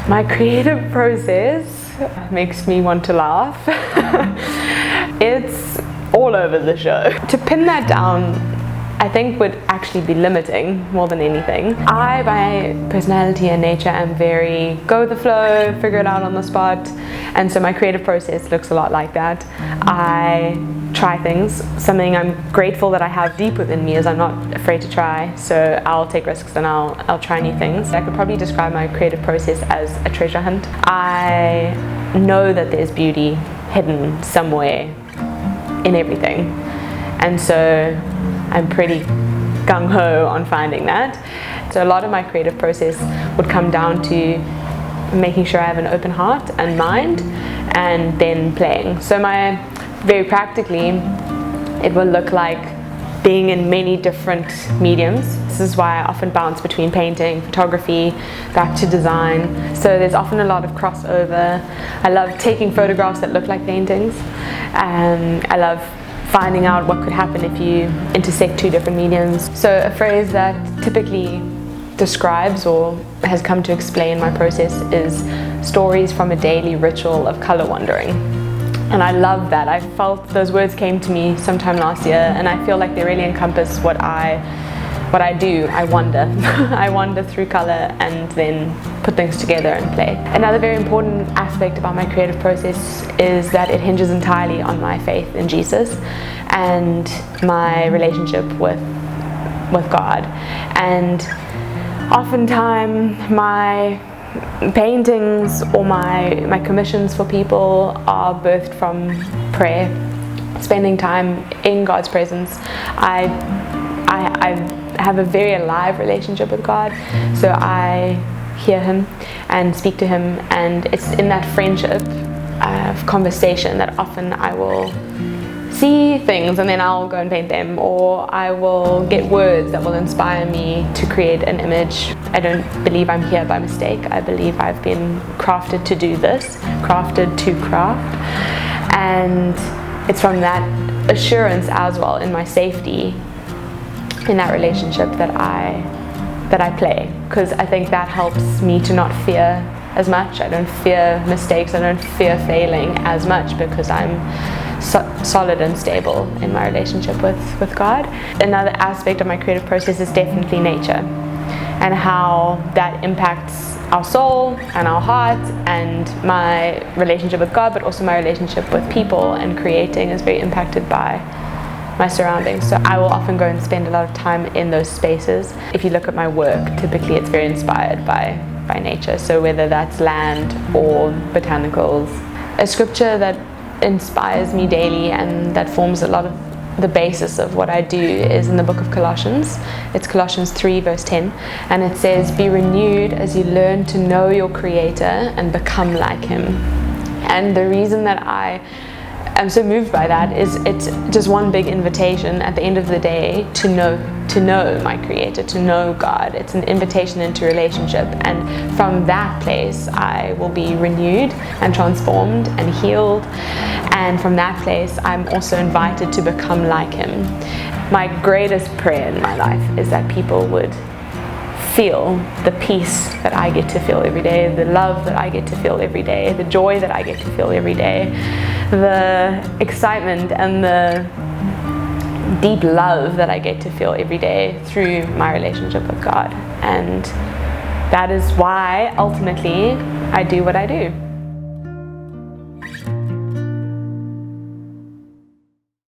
My creative process makes me want to laugh. It's all over the show. To pin that down, I think would actually be limiting more than anything. I, by personality and nature, am very go with the flow, figure it out on the spot, and so my creative process looks a lot like that. I try things. Something I'm grateful that I have deep within me is I'm not afraid to try, so I'll take risks and I'll try new things. I could probably describe my creative process as a treasure hunt. I know that there's beauty hidden somewhere in everything, and so I'm pretty gung-ho on finding that. So a lot of my creative process would come down to making sure I have an open heart and mind, and then playing. So very practically, it will look like being in many different mediums. This is why I often bounce between painting, photography, back to design. So there's often a lot of crossover. I love taking photographs that look like paintings. I love finding out what could happen if you intersect two different mediums. So a phrase that typically describes or has come to explain my process is stories from a daily ritual of color wandering. And I love that. I felt those words came to me sometime last year, and I feel like they really encompass what I do. I wander. I wander through color and then put things together and play. Another very important aspect about my creative process is that it hinges entirely on my faith in Jesus and my relationship with God. And oftentimes my paintings or my commissions for people are birthed from prayer, spending time in God's presence. I have a very alive relationship with God, so I hear Him and speak to Him, and it's in that friendship conversation that often I will see things and then I'll go and paint them, or I will get words that will inspire me to create an image. I don't believe I'm here by mistake. I believe I've been crafted to do this, crafted to craft, and it's from that assurance as well in my safety in that relationship that I play, because I think that helps me to not fear as much. I don't fear mistakes, I don't fear failing as much because I'm solid and stable in my relationship with God. Another aspect of my creative process is definitely nature and how that impacts our soul and our heart and my relationship with God, but also my relationship with people, and creating is very impacted by my surroundings. So I will often go and spend a lot of time in those spaces. If you look at my work, typically it's very inspired by nature, so whether that's land or botanicals. A scripture that inspires me daily and that forms a lot of the basis of what I do is in the book of Colossians. It's Colossians 3 verse 10, and it says, "Be renewed as you learn to know your Creator and become like Him." And the reason that I am so moved by that is it's just one big invitation at the end of the day to know my Creator, to know God. It's an invitation into relationship, and from that place I will be renewed and transformed and healed, and from that place I'm also invited to become like Him. My greatest prayer in my life is that people would feel the peace that I get to feel every day, the love that I get to feel every day, the joy that I get to feel every day, the excitement and the deep love that I get to feel every day through my relationship with God. And that is why ultimately I do what I do.